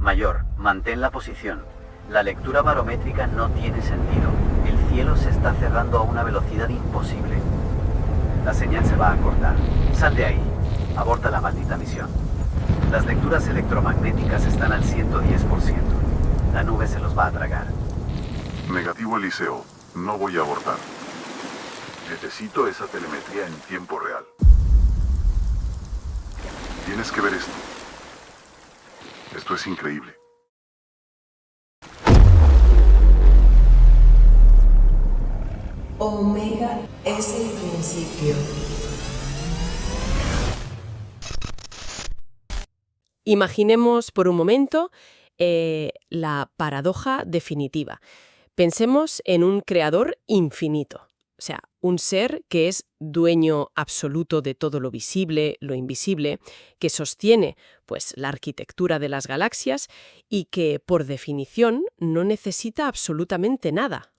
Mayor, mantén la posición. La lectura barométrica no tiene sentido. El cielo se está cerrando a una velocidad imposible. La señal se va a cortar. Sal de ahí. Aborta la maldita misión. Las lecturas electromagnéticas están al 110%. La nube se los va a tragar. Negativo, Eliseo. No voy a abortar. Necesito esa telemetría en tiempo real. Tienes que ver esto. Esto es increíble. Omega es el principio. Imaginemos por un momento la paradoja definitiva. Pensemos en un creador infinito, o sea, un ser que es dueño absoluto de todo lo visible, lo invisible, que sostiene, pues, la arquitectura de las galaxias y que, por definición, no necesita absolutamente nada.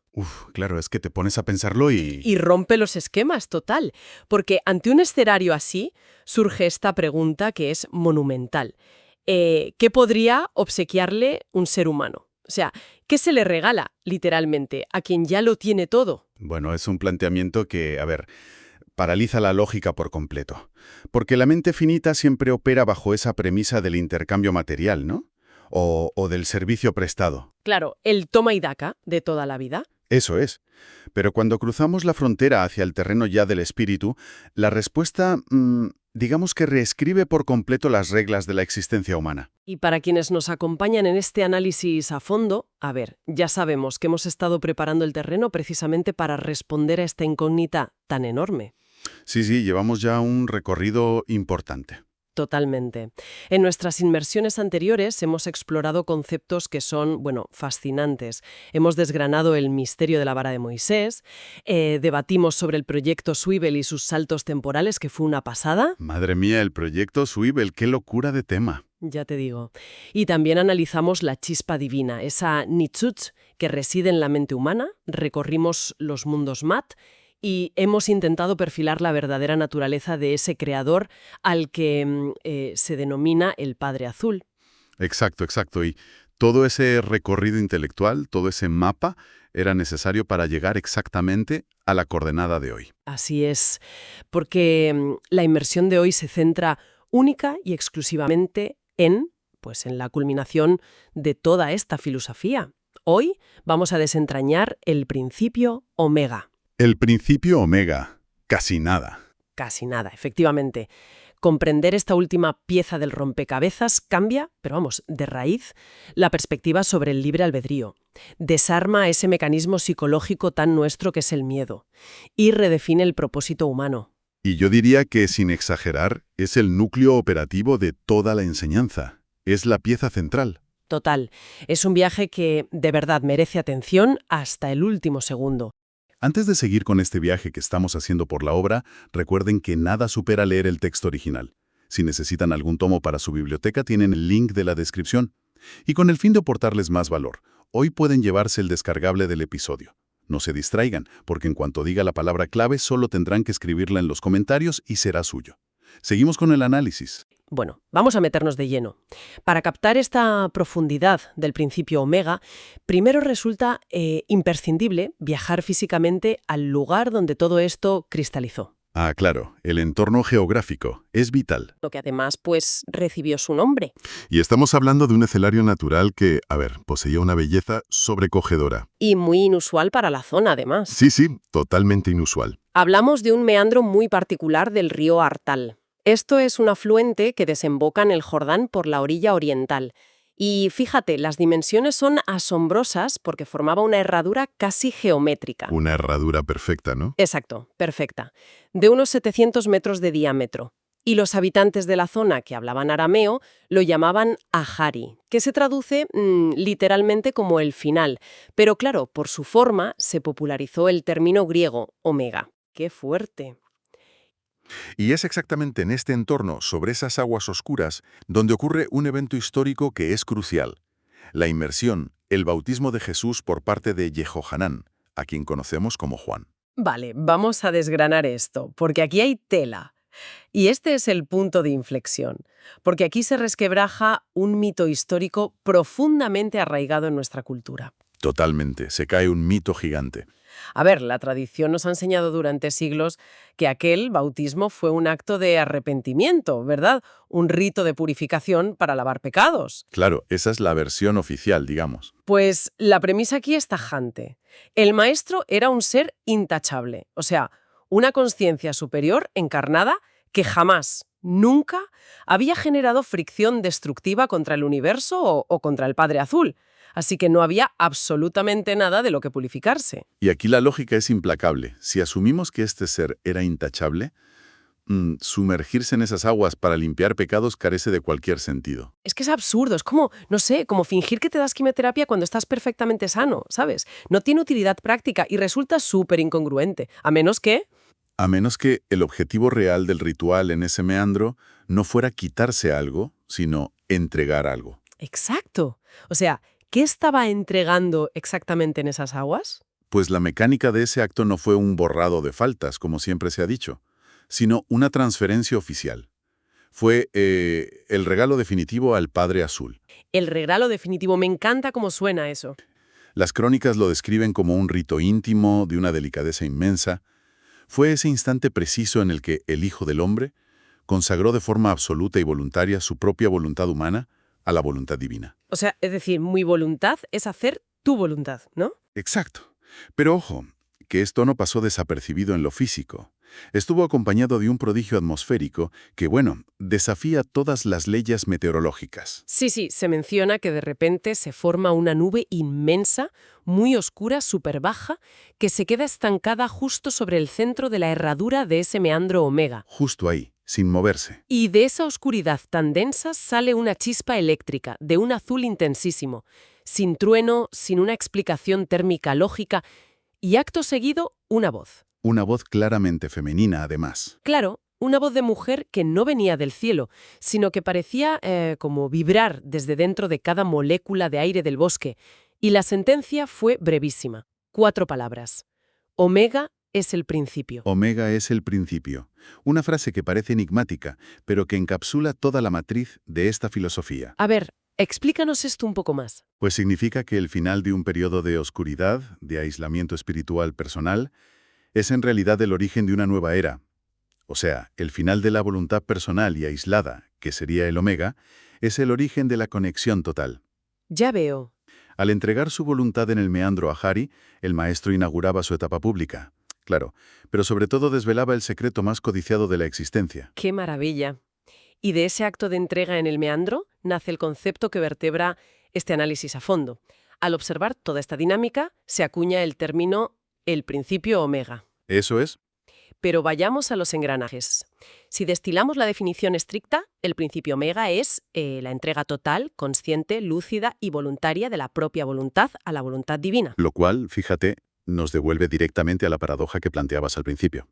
Claro, es que te pones a pensarlo y... Y rompe los esquemas, total, porque ante un escenario así surge esta pregunta que es monumental. ¿Qué podría obsequiarle un ser humano? O sea, ¿qué se le regala, literalmente, a quien ya lo tiene todo? Bueno, es un planteamiento que, paraliza la lógica por completo. Porque la mente finita siempre opera bajo esa premisa del intercambio material, ¿no? O del servicio prestado. Claro, el toma y daca de toda la vida. Eso es. Pero cuando cruzamos la frontera hacia el terreno ya del espíritu, la respuesta, digamos que reescribe por completo las reglas de la existencia humana. Y para quienes nos acompañan en este análisis a fondo, ya sabemos que hemos estado preparando el terreno precisamente para responder a esta incógnita tan enorme. Sí, llevamos ya un recorrido importante. Totalmente. En nuestras inmersiones anteriores hemos explorado conceptos que son, fascinantes. Hemos desgranado el misterio de la vara de Moisés, debatimos sobre el proyecto Swivel y sus saltos temporales, que fue una pasada. Madre mía, el proyecto Swivel, qué locura de tema. Ya te digo. Y también analizamos la chispa divina, esa Nitzutz que reside en la mente humana, recorrimos los mundos Mat, y hemos intentado perfilar la verdadera naturaleza de ese creador al que se denomina el Padre Azul. Exacto. Y todo ese recorrido intelectual, todo ese mapa, era necesario para llegar exactamente a la coordenada de hoy. Así es, porque la inmersión de hoy se centra única y exclusivamente en la culminación de toda esta filosofía. Hoy vamos a desentrañar el principio Omega. El principio Omega. Casi nada. Casi nada, efectivamente. Comprender esta última pieza del rompecabezas cambia, pero de raíz, la perspectiva sobre el libre albedrío. Desarma ese mecanismo psicológico tan nuestro que es el miedo. Y redefine el propósito humano. Y yo diría que, sin exagerar, es el núcleo operativo de toda la enseñanza. Es la pieza central. Total. Es un viaje que, de verdad, merece atención hasta el último segundo. Antes de seguir con este viaje que estamos haciendo por la obra, recuerden que nada supera leer el texto original. Si necesitan algún tomo para su biblioteca, tienen el link de la descripción. Y con el fin de aportarles más valor, hoy pueden llevarse el descargable del episodio. No se distraigan, porque en cuanto diga la palabra clave, solo tendrán que escribirla en los comentarios y será suyo. Seguimos con el análisis. Bueno, vamos a meternos de lleno. Para captar esta profundidad del principio Omega, primero resulta imprescindible viajar físicamente al lugar donde todo esto cristalizó. Ah, claro, el entorno geográfico es vital. Lo que además, recibió su nombre. Y estamos hablando de un escenario natural que, poseía una belleza sobrecogedora. Y muy inusual para la zona, además. Sí, totalmente inusual. Hablamos de un meandro muy particular del río Artal. Esto es un afluente que desemboca en el Jordán por la orilla oriental. Y fíjate, las dimensiones son asombrosas porque formaba una herradura casi geométrica. Una herradura perfecta, ¿no? Exacto, perfecta. De unos 700 metros de diámetro. Y los habitantes de la zona que hablaban arameo lo llamaban Ahari, que se traduce literalmente como el final. Pero claro, por su forma se popularizó el término griego, omega. ¡Qué fuerte! Y es exactamente en este entorno, sobre esas aguas oscuras, donde ocurre un evento histórico que es crucial. La inmersión, el bautismo de Jesús por parte de Yehohanán, a quien conocemos como Juan. Vale, vamos a desgranar esto, porque aquí hay tela. Y este es el punto de inflexión, porque aquí se resquebraja un mito histórico profundamente arraigado en nuestra cultura. Totalmente, se cae un mito gigante. A ver, la tradición nos ha enseñado durante siglos que aquel bautismo fue un acto de arrepentimiento, ¿verdad? Un rito de purificación para lavar pecados. Claro, esa es la versión oficial, digamos. Pues la premisa aquí es tajante. El maestro era un ser intachable, o sea, una conciencia superior encarnada que jamás, nunca, había generado fricción destructiva contra el universo o contra el Padre Azul. Así que no había absolutamente nada de lo que purificarse. Y aquí la lógica es implacable. Si asumimos que este ser era intachable, sumergirse en esas aguas para limpiar pecados carece de cualquier sentido. Es que es absurdo, es como, no sé, como fingir que te das quimioterapia cuando estás perfectamente sano, ¿sabes? No tiene utilidad práctica y resulta súper incongruente, a menos que... A menos que el objetivo real del ritual en ese meandro no fuera quitarse algo, sino entregar algo. Exacto. O sea, ¿qué estaba entregando exactamente en esas aguas? Pues la mecánica de ese acto no fue un borrado de faltas, como siempre se ha dicho, sino una transferencia oficial. Fue el regalo definitivo al Padre Azul. El regalo definitivo, me encanta cómo suena eso. Las crónicas lo describen como un rito íntimo, de una delicadeza inmensa. Fue ese instante preciso en el que el Hijo del Hombre consagró de forma absoluta y voluntaria su propia voluntad humana a la voluntad divina. O sea, es decir, mi voluntad es hacer tu voluntad, ¿no? Exacto. Pero ojo, que esto no pasó desapercibido en lo físico. Estuvo acompañado de un prodigio atmosférico que, bueno, desafía todas las leyes meteorológicas. Sí, se menciona que de repente se forma una nube inmensa, muy oscura, súper baja, que se queda estancada justo sobre el centro de la herradura de ese meandro Omega. Justo ahí, sin moverse. Y de esa oscuridad tan densa sale una chispa eléctrica, de un azul intensísimo, sin trueno, sin una explicación térmica lógica, y acto seguido, una voz. Una voz claramente femenina, además. Claro, una voz de mujer que no venía del cielo, sino que parecía como vibrar desde dentro de cada molécula de aire del bosque. Y la sentencia fue brevísima. 4 palabras. Omega es el principio. Omega es el principio. Una frase que parece enigmática, pero que encapsula toda la matriz de esta filosofía. A ver, explícanos esto un poco más. Pues significa que el final de un periodo de oscuridad, de aislamiento espiritual personal, es en realidad el origen de una nueva era. O sea, el final de la voluntad personal y aislada, que sería el Omega, es el origen de la conexión total. Ya veo. Al entregar su voluntad en el meandro a Hari, el maestro inauguraba su etapa pública. Claro, pero sobre todo desvelaba el secreto más codiciado de la existencia. ¡Qué maravilla! Y de ese acto de entrega en el meandro nace el concepto que vertebra este análisis a fondo. Al observar toda esta dinámica, se acuña el término el principio Omega. ¿Eso es? Pero vayamos a los engranajes. Si destilamos la definición estricta, el principio Omega es la entrega total, consciente, lúcida y voluntaria de la propia voluntad a la voluntad divina. Lo cual, fíjate, nos devuelve directamente a la paradoja que planteabas al principio.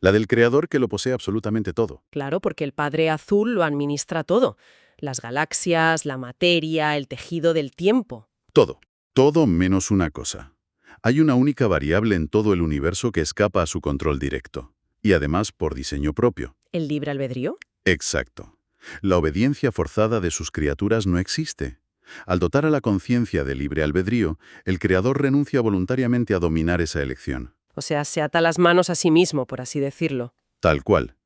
La del creador que lo posee absolutamente todo. Claro, porque el Padre Azul lo administra todo. Las galaxias, la materia, el tejido del tiempo. Todo. Todo menos una cosa. Hay una única variable en todo el universo que escapa a su control directo. Y además por diseño propio. ¿El libre albedrío? Exacto. La obediencia forzada de sus criaturas no existe. Al dotar a la conciencia de libre albedrío, el creador renuncia voluntariamente a dominar esa elección. O sea, se ata las manos a sí mismo, por así decirlo. Tal cual.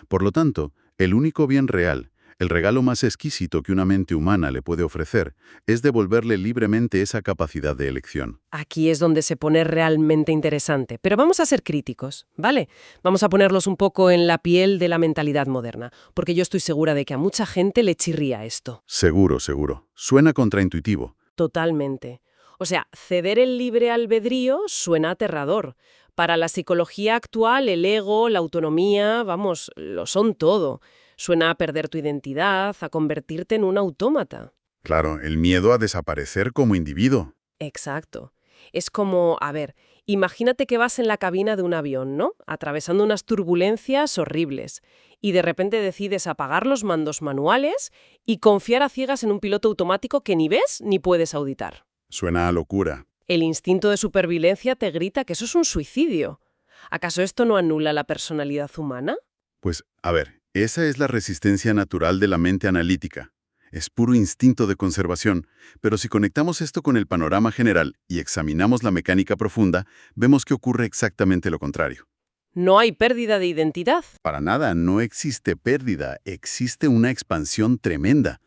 Por lo tanto, el único bien real, el regalo más exquisito que una mente humana le puede ofrecer, es devolverle libremente esa capacidad de elección. Aquí es donde se pone realmente interesante. Pero vamos a ser críticos, ¿vale? Vamos a ponerlos un poco en la piel de la mentalidad moderna, porque yo estoy segura de que a mucha gente le chirría esto. Seguro, seguro. Suena contraintuitivo. Totalmente. O sea, ceder el libre albedrío suena aterrador. Para la psicología actual, el ego, la autonomía, vamos, lo son todo. Suena a perder tu identidad, a convertirte en un autómata. Claro, el miedo a desaparecer como individuo. Exacto. Es como, a ver, imagínate que vas en la cabina de un avión, ¿no? Atravesando unas turbulencias horribles. Y de repente decides apagar los mandos manuales y confiar a ciegas en un piloto automático que ni ves ni puedes auditar. Suena a locura. El instinto de supervivencia te grita que eso es un suicidio. ¿Acaso esto no anula la personalidad humana? Pues, a ver, esa es la resistencia natural de la mente analítica. Es puro instinto de conservación, pero si conectamos esto con el panorama general y examinamos la mecánica profunda, vemos que ocurre exactamente lo contrario. ¿No hay pérdida de identidad? Para nada, no existe pérdida, existe una expansión tremenda.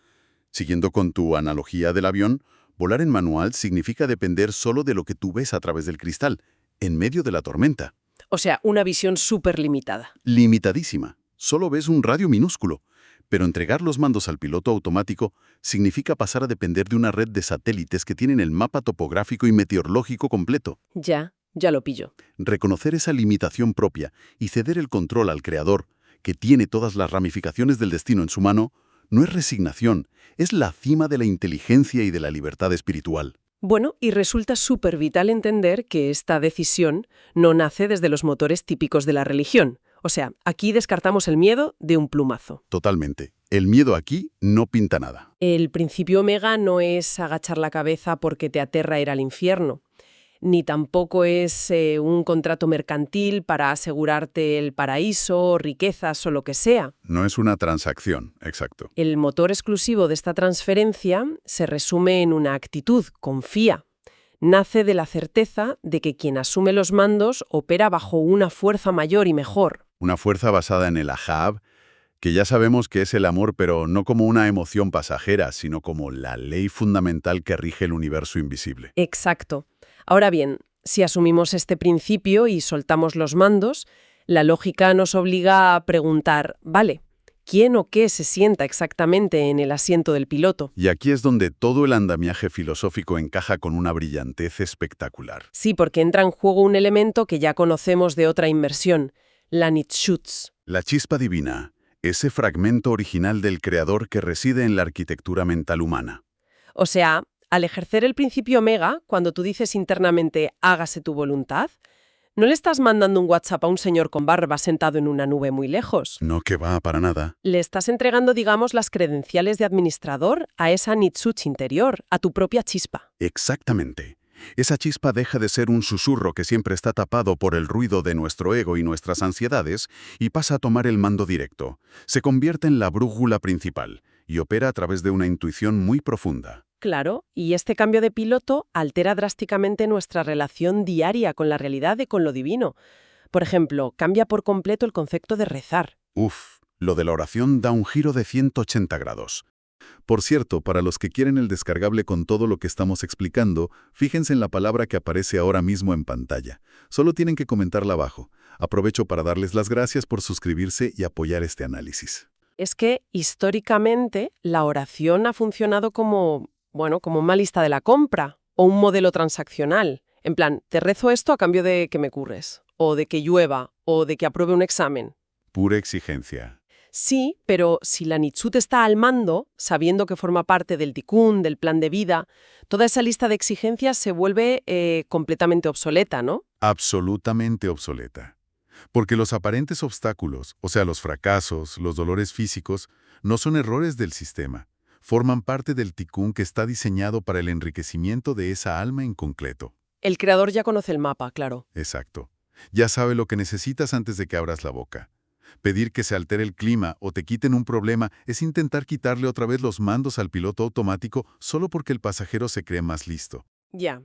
Siguiendo con tu analogía del avión, volar en manual significa depender solo de lo que tú ves a través del cristal, en medio de la tormenta. O sea, una visión súper limitada. Limitadísima. Solo ves un radio minúsculo. Pero entregar los mandos al piloto automático significa pasar a depender de una red de satélites que tienen el mapa topográfico y meteorológico completo. Ya lo pillo. Reconocer esa limitación propia y ceder el control al creador, que tiene todas las ramificaciones del destino en su mano, no es resignación, es la cima de la inteligencia y de la libertad espiritual. Bueno, y resulta súper vital entender que esta decisión no nace desde los motores típicos de la religión. O sea, aquí descartamos el miedo de un plumazo. Totalmente. El miedo aquí no pinta nada. El principio omega no es agachar la cabeza porque te aterra ir al infierno, ni tampoco es un contrato mercantil para asegurarte el paraíso, riquezas o lo que sea. No es una transacción, exacto. El motor exclusivo de esta transferencia se resume en una actitud, confía. Nace de la certeza de que quien asume los mandos opera bajo una fuerza mayor y mejor. Una fuerza basada en el ahab, que ya sabemos que es el amor, pero no como una emoción pasajera, sino como la ley fundamental que rige el universo invisible. Exacto. Ahora bien, si asumimos este principio y soltamos los mandos, la lógica nos obliga a preguntar, vale, ¿quién o qué se sienta exactamente en el asiento del piloto? Y aquí es donde todo el andamiaje filosófico encaja con una brillantez espectacular. Sí, porque entra en juego un elemento que ya conocemos de otra inmersión, la Nitzschutz. La chispa divina, ese fragmento original del creador que reside en la arquitectura mental humana. O sea, al ejercer el principio omega, cuando tú dices internamente hágase tu voluntad, no le estás mandando un WhatsApp a un señor con barba sentado en una nube muy lejos. No que va para nada. Le estás entregando, digamos, las credenciales de administrador a esa Nitzschutz interior, a tu propia chispa. Exactamente. Esa chispa deja de ser un susurro que siempre está tapado por el ruido de nuestro ego y nuestras ansiedades y pasa a tomar el mando directo. Se convierte en la brújula principal y opera a través de una intuición muy profunda. Claro, y este cambio de piloto altera drásticamente nuestra relación diaria con la realidad y con lo divino. Por ejemplo, cambia por completo el concepto de rezar. Lo de la oración da un giro de 180 grados. Por cierto, para los que quieren el descargable con todo lo que estamos explicando, fíjense en la palabra que aparece ahora mismo en pantalla. Solo tienen que comentarla abajo. Aprovecho para darles las gracias por suscribirse y apoyar este análisis. Es que, históricamente, la oración ha funcionado como una lista de la compra o un modelo transaccional. En plan, te rezo esto a cambio de que me curres, o de que llueva, o de que apruebe un examen. Pura exigencia. Sí, pero si la Nitzschutz está al mando, sabiendo que forma parte del tikkun, del plan de vida, toda esa lista de exigencias se vuelve completamente obsoleta, ¿no? Absolutamente obsoleta. Porque los aparentes obstáculos, o sea, los fracasos, los dolores físicos, no son errores del sistema. Forman parte del tikkun que está diseñado para el enriquecimiento de esa alma en concreto. El creador ya conoce el mapa, claro. Exacto. Ya sabe lo que necesitas antes de que abras la boca. Pedir que se altere el clima o te quiten un problema es intentar quitarle otra vez los mandos al piloto automático solo porque el pasajero se cree más listo. Ya.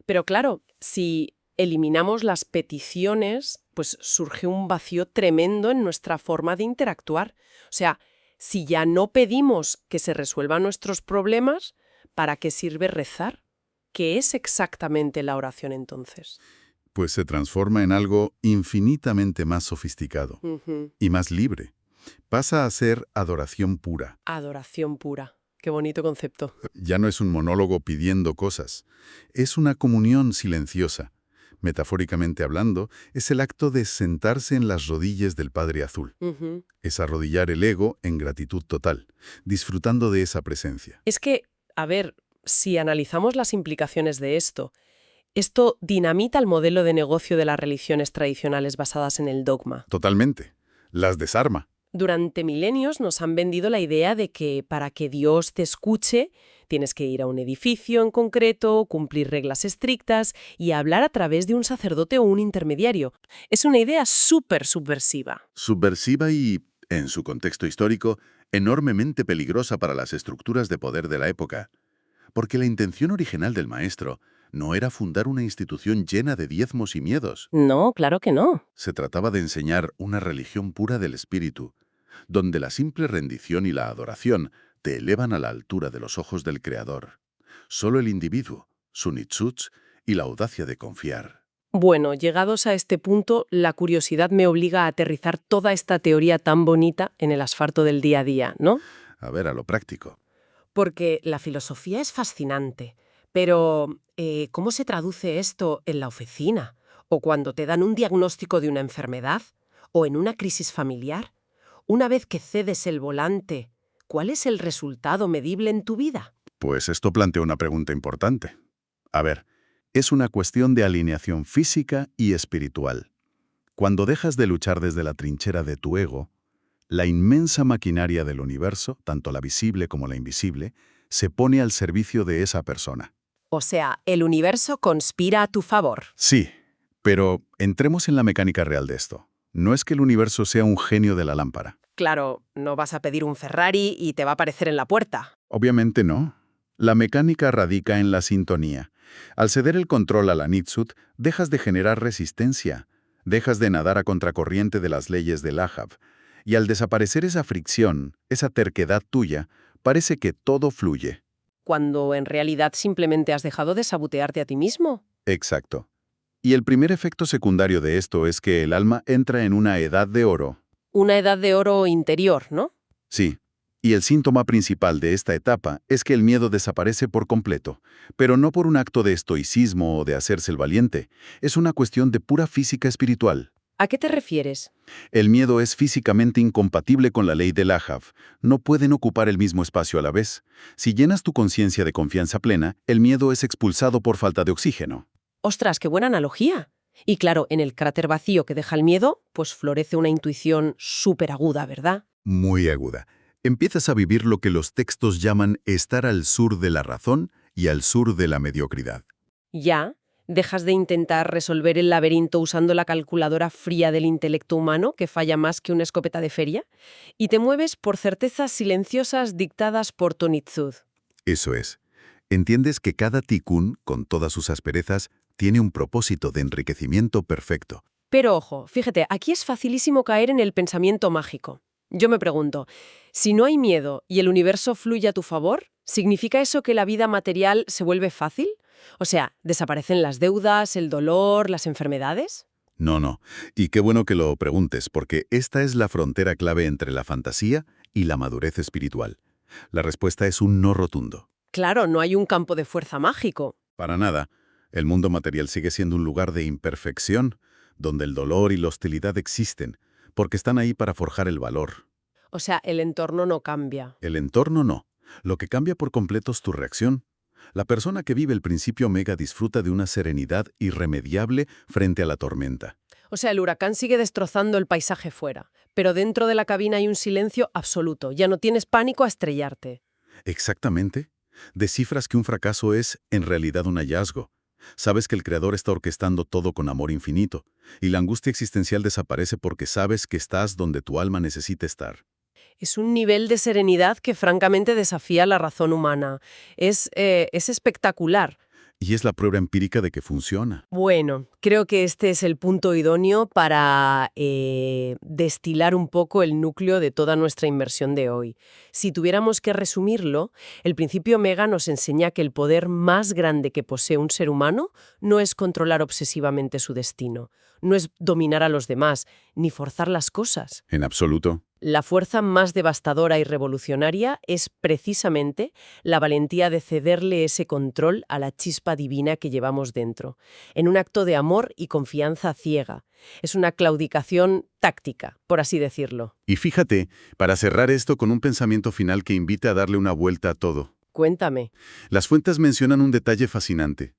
Pero claro, si eliminamos las peticiones, pues surge un vacío tremendo en nuestra forma de interactuar. O sea, si ya no pedimos que se resuelvan nuestros problemas, ¿para qué sirve rezar? ¿Qué es exactamente la oración entonces? Pues se transforma en algo infinitamente más sofisticado y más libre. Pasa a ser adoración pura. Adoración pura. Qué bonito concepto. Ya no es un monólogo pidiendo cosas. Es una comunión silenciosa. Metafóricamente hablando, es el acto de sentarse en las rodillas del Padre Azul. Es arrodillar el ego en gratitud total, disfrutando de esa presencia. Es que, a ver, si analizamos las implicaciones de esto dinamita el modelo de negocio de las religiones tradicionales basadas en el dogma. Totalmente. Las desarma. Durante milenios nos han vendido la idea de que para que Dios te escuche, Tienes que ir a un edificio en concreto, cumplir reglas estrictas y hablar a través de un sacerdote o un intermediario. Es una idea súper subversiva. Subversiva y, en su contexto histórico, enormemente peligrosa para las estructuras de poder de la época. Porque la intención original del maestro no era fundar una institución llena de diezmos y miedos. No, claro que no. Se trataba de enseñar una religión pura del espíritu, donde la simple rendición y la adoración te elevan a la altura de los ojos del Creador. Solo el individuo, su nitzuts y la audacia de confiar. Bueno, llegados a este punto, la curiosidad me obliga a aterrizar toda esta teoría tan bonita en el asfalto del día a día, ¿no? A ver, a lo práctico. Porque la filosofía es fascinante, pero ¿cómo se traduce esto en la oficina? ¿O cuando te dan un diagnóstico de una enfermedad? ¿O en una crisis familiar? Una vez que cedes el volante, ¿cuál es el resultado medible en tu vida? Pues esto plantea una pregunta importante. A ver, es una cuestión de alineación física y espiritual. Cuando dejas de luchar desde la trinchera de tu ego, la inmensa maquinaria del universo, tanto la visible como la invisible, se pone al servicio de esa persona. O sea, el universo conspira a tu favor. Sí, pero entremos en la mecánica real de esto. No es que el universo sea un genio de la lámpara. Claro, no vas a pedir un Ferrari y te va a aparecer en la puerta. Obviamente no. La mecánica radica en la sintonía. Al ceder el control a la Nitzut, dejas de generar resistencia, dejas de nadar a contracorriente de las leyes del Ahab, y al desaparecer esa fricción, esa terquedad tuya, parece que todo fluye. Cuando en realidad simplemente has dejado de sabotearte a ti mismo. Exacto. Y el primer efecto secundario de esto es que el alma entra en una edad de oro. Una edad de oro interior, ¿no? Sí. Y el síntoma principal de esta etapa es que el miedo desaparece por completo, pero no por un acto de estoicismo o de hacerse el valiente. Es una cuestión de pura física espiritual. ¿A qué te refieres? El miedo es físicamente incompatible con la ley del Ahab. No pueden ocupar el mismo espacio a la vez. Si llenas tu conciencia de confianza plena, el miedo es expulsado por falta de oxígeno. ¡Ostras, qué buena analogía! Y claro, en el cráter vacío que deja el miedo, pues florece una intuición súper aguda, ¿verdad? Muy aguda. Empiezas a vivir lo que los textos llaman estar al sur de la razón y al sur de la mediocridad. Ya, dejas de intentar resolver el laberinto usando la calculadora fría del intelecto humano, que falla más que una escopeta de feria, y te mueves por certezas silenciosas dictadas por tu Nitzud. Eso es. Entiendes que cada tikkun, con todas sus asperezas, tiene un propósito de enriquecimiento perfecto. Pero ojo, fíjate, aquí es facilísimo caer en el pensamiento mágico. Yo me pregunto, si no hay miedo y el universo fluye a tu favor, ¿significa eso que la vida material se vuelve fácil? O sea, ¿desaparecen las deudas, el dolor, las enfermedades? No. Y qué bueno que lo preguntes, porque esta es la frontera clave entre la fantasía y la madurez espiritual. La respuesta es un no rotundo. Claro, no hay un campo de fuerza mágico. Para nada. El mundo material sigue siendo un lugar de imperfección, donde el dolor y la hostilidad existen, porque están ahí para forjar el valor. O sea, el entorno no cambia. El entorno no. Lo que cambia por completo es tu reacción. La persona que vive el principio Omega disfruta de una serenidad irremediable frente a la tormenta. O sea, el huracán sigue destrozando el paisaje fuera, pero dentro de la cabina hay un silencio absoluto. Ya no tienes pánico a estrellarte. Exactamente. Descifras que un fracaso es, en realidad, un hallazgo. Sabes que el Creador está orquestando todo con amor infinito, y la angustia existencial desaparece porque sabes que estás donde tu alma necesita estar. Es un nivel de serenidad que francamente desafía la razón humana. Es espectacular. Y es la prueba empírica de que funciona. Bueno, creo que este es el punto idóneo para destilar un poco el núcleo de toda nuestra inmersión de hoy. Si tuviéramos que resumirlo, el principio Omega nos enseña que el poder más grande que posee un ser humano no es controlar obsesivamente su destino, no es dominar a los demás, ni forzar las cosas. En absoluto. La fuerza más devastadora y revolucionaria es precisamente la valentía de cederle ese control a la chispa divina que llevamos dentro, en un acto de amor y confianza ciega. Es una claudicación táctica, por así decirlo. Y fíjate, para cerrar esto con un pensamiento final que invite a darle una vuelta a todo. Cuéntame. Las fuentes mencionan un detalle fascinante.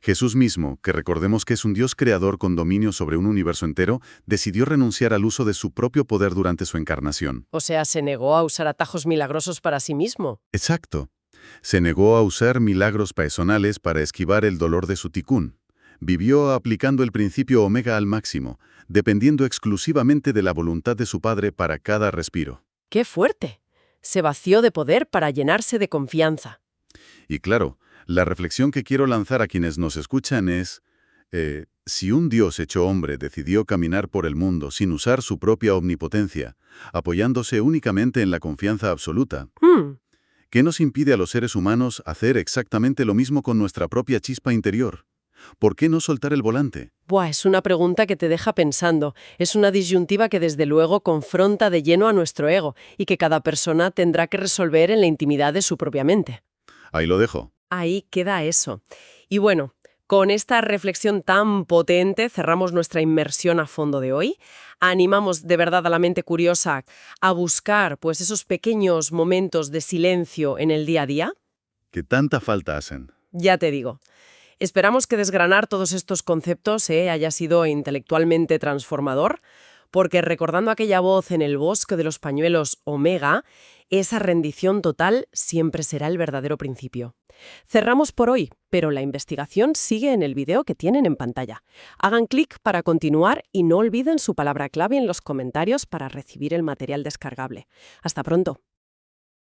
Jesús mismo, que recordemos que es un Dios creador con dominio sobre un universo entero, decidió renunciar al uso de su propio poder durante su encarnación. O sea, se negó a usar atajos milagrosos para sí mismo. Exacto. Se negó a usar milagros personales para esquivar el dolor de su ticún. Vivió aplicando el principio omega al máximo, dependiendo exclusivamente de la voluntad de su padre para cada respiro. ¡Qué fuerte! Se vació de poder para llenarse de confianza. Y claro, la reflexión que quiero lanzar a quienes nos escuchan es, si un Dios hecho hombre decidió caminar por el mundo sin usar su propia omnipotencia, apoyándose únicamente en la confianza absoluta, ¿qué nos impide a los seres humanos hacer exactamente lo mismo con nuestra propia chispa interior? ¿Por qué no soltar el volante? Buah, es una pregunta que te deja pensando. Es una disyuntiva que desde luego confronta de lleno a nuestro ego y que cada persona tendrá que resolver en la intimidad de su propia mente. Ahí lo dejo. Ahí queda eso. Y bueno, con esta reflexión tan potente cerramos nuestra inmersión a fondo de hoy. Animamos de verdad a la mente curiosa a buscar pues esos pequeños momentos de silencio en el día a día. ¿Qué tanta falta hacen? Ya te digo. Esperamos que desgranar todos estos conceptos haya sido intelectualmente transformador, porque recordando aquella voz en el bosque de los pañuelos omega, esa rendición total siempre será el verdadero principio. Cerramos por hoy, pero la investigación sigue en el video que tienen en pantalla. Hagan clic para continuar y no olviden su palabra clave en los comentarios para recibir el material descargable. Hasta pronto.